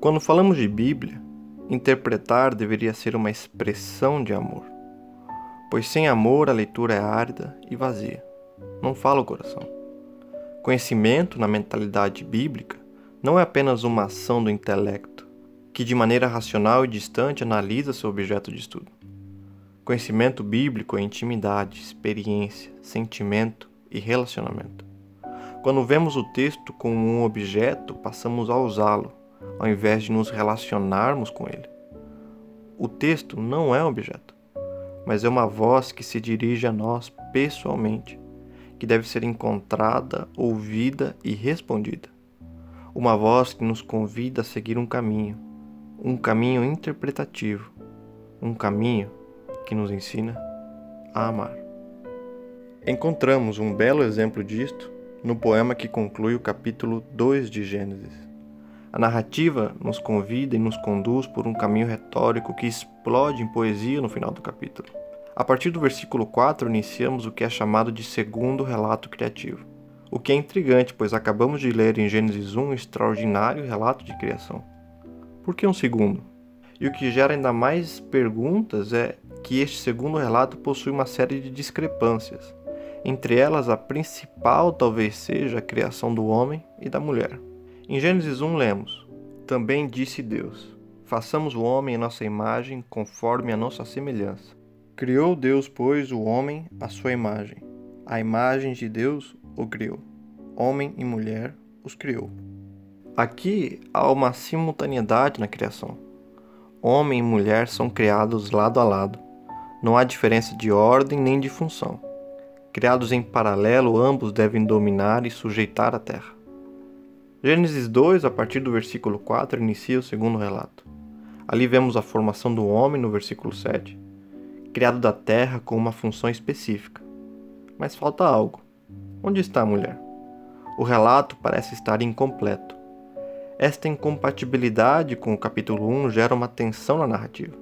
Quando falamos de Bíblia, interpretar deveria ser uma expressão de amor, pois sem amor a leitura é árida e vazia, não fala o coração. Conhecimento na mentalidade bíblica não é apenas uma ação do intelecto, que de maneira racional e distante analisa seu objeto de estudo. Conhecimento bíblico é intimidade, experiência, sentimento e relacionamento. Quando vemos o texto como um objeto, passamos a usá-lo, ao invés de nos relacionarmos com ele. O texto não é um objeto, mas é uma voz que se dirige a nós pessoalmente, que deve ser encontrada, ouvida e respondida. Uma voz que nos convida a seguir um caminho interpretativo, um caminho que nos ensina a amar. Encontramos um belo exemplo disto no poema que conclui o capítulo 2 de Gênesis. A narrativa nos convida e nos conduz por um caminho retórico que explode em poesia no final do capítulo. A partir do versículo 4, iniciamos o que é chamado de segundo relato criativo. O que é intrigante, pois acabamos de ler em Gênesis 1 um extraordinário relato de criação. Por que um segundo? E o que gera ainda mais perguntas é que este segundo relato possui uma série de discrepâncias. Entre elas, a principal talvez seja a criação do homem e da mulher. Em Gênesis 1 lemos: Também disse Deus, façamos o homem em nossa imagem, conforme a nossa semelhança. Criou Deus, pois, o homem à sua imagem. A imagem de Deus o criou. Homem e mulher os criou. Aqui há uma simultaneidade na criação. Homem e mulher são criados lado a lado. Não há diferença de ordem nem de função. Criados em paralelo, ambos devem dominar e sujeitar a terra. Gênesis 2, a partir do versículo 4, inicia o segundo relato. Ali vemos a formação do homem no versículo 7, criado da terra com uma função específica. Mas falta algo. Onde está a mulher? O relato parece estar incompleto. Esta incompatibilidade com o capítulo 1 gera uma tensão na narrativa.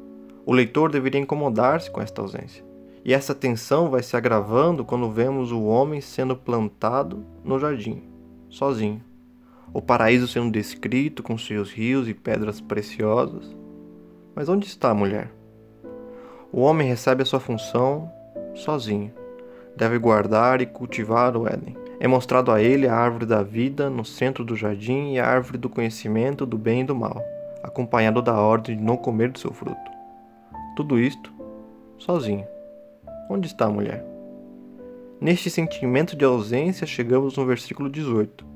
O leitor deveria incomodar-se com esta ausência. E essa tensão vai se agravando quando vemos o homem sendo plantado no jardim, sozinho. O paraíso sendo descrito com seus rios e pedras preciosas. Mas onde está a mulher? O homem recebe a sua função sozinho. Deve guardar e cultivar o Éden. É mostrado a ele a árvore da vida no centro do jardim e a árvore do conhecimento do bem e do mal, acompanhado da ordem de não comer do seu fruto. Tudo isto sozinho. Onde está a mulher? Neste sentimento de ausência chegamos no versículo 18.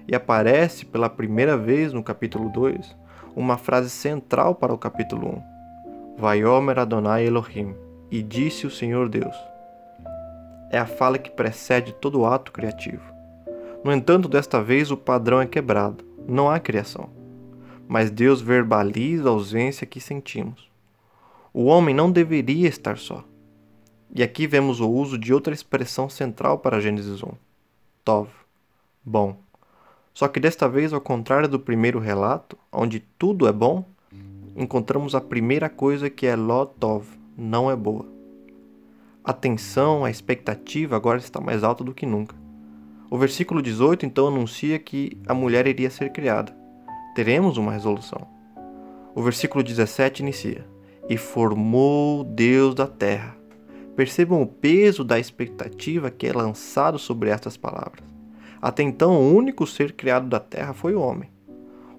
E aparece pela primeira vez no capítulo 2 uma frase central para o capítulo 1. Vaiomer Adonai Elohim, e disse o Senhor Deus. É a fala que precede todo o ato criativo. No entanto, desta vez o padrão é quebrado. Não há criação. Mas Deus verbaliza a ausência que sentimos. O homem não deveria estar só. E aqui vemos o uso de outra expressão central para Gênesis 1. Tov. Bom. Só que desta vez, ao contrário do primeiro relato, onde tudo é bom, encontramos a primeira coisa que é Lo Tov, não é boa. A tensão, a expectativa agora está mais alta do que nunca. O versículo 18 então anuncia que a mulher iria ser criada. Teremos uma resolução. O versículo 17 inicia: E formou Deus da terra. Percebam o peso da expectativa que é lançado sobre estas palavras. Até então, o único ser criado da terra foi o homem.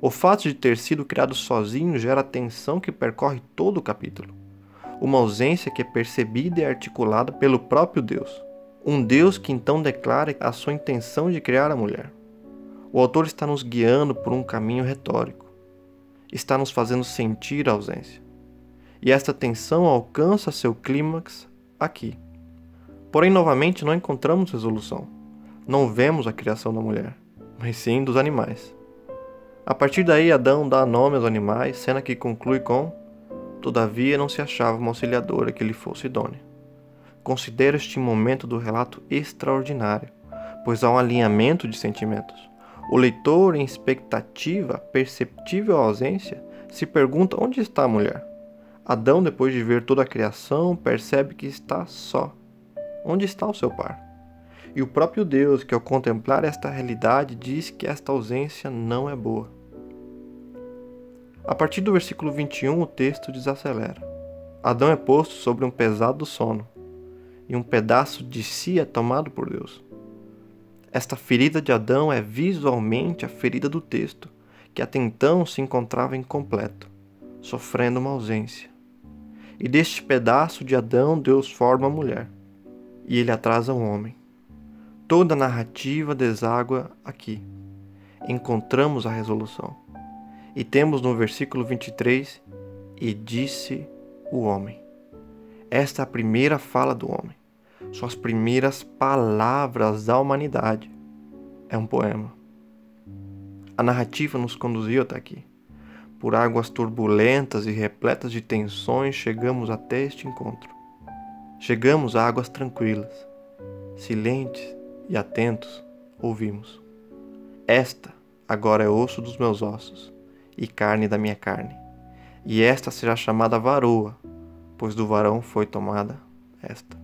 O fato de ter sido criado sozinho gera a tensão que percorre todo o capítulo. Uma ausência que é percebida e articulada pelo próprio Deus. Um Deus que então declara a sua intenção de criar a mulher. O autor está nos guiando por um caminho retórico. Está nos fazendo sentir a ausência. E esta tensão alcança seu clímax aqui. Porém, novamente, não encontramos resolução. Não vemos a criação da mulher, mas sim dos animais. A partir daí, Adão dá nome aos animais, cena que conclui com: Todavia não se achava uma auxiliadora que lhe fosse idônea. Considero este momento do relato extraordinário, pois há um alinhamento de sentimentos. O leitor, em expectativa, perceptível à ausência, se pergunta onde está a mulher. Adão, depois de ver toda a criação, percebe que está só. Onde está o seu par? E o próprio Deus, que ao contemplar esta realidade, diz que esta ausência não é boa. A partir do versículo 21, o texto desacelera. Adão é posto sobre um pesado sono, e um pedaço de si é tomado por Deus. Esta ferida de Adão é visualmente a ferida do texto, que até então se encontrava incompleto, sofrendo uma ausência. E deste pedaço de Adão, Deus forma a mulher, e ele atrasa um homem. Toda a narrativa deságua aqui. Encontramos a resolução. E temos no versículo 23, e disse o homem. Esta é a primeira fala do homem. São as primeiras palavras da humanidade. É um poema. A narrativa nos conduziu até aqui. Por águas turbulentas e repletas de tensões, chegamos até este encontro. Chegamos a águas tranquilas. Silentes e atentos, ouvimos. Esta agora é osso dos meus ossos e carne da minha carne. E esta será chamada varoa, pois do varão foi tomada esta.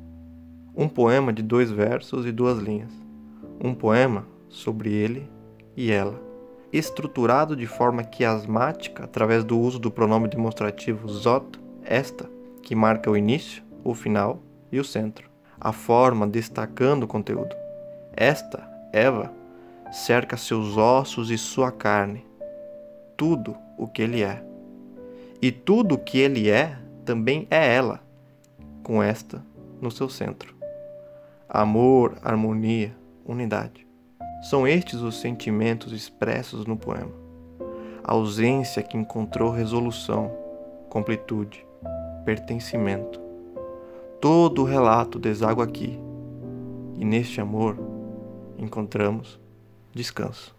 Um poema de 2 versos e 2 linhas. Um poema sobre ele e ela, estruturado de forma quiasmática através do uso do pronome demonstrativo zot, esta, que marca o início, o final e o centro. A forma destacando o conteúdo. Esta, Eva, cerca seus ossos e sua carne, tudo o que ele é. E tudo o que ele é também é ela, com esta no seu centro. Amor, harmonia, unidade. São estes os sentimentos expressos no poema. A ausência que encontrou resolução, completude, pertencimento. Todo o relato deságua aqui, e neste amor encontramos descanso.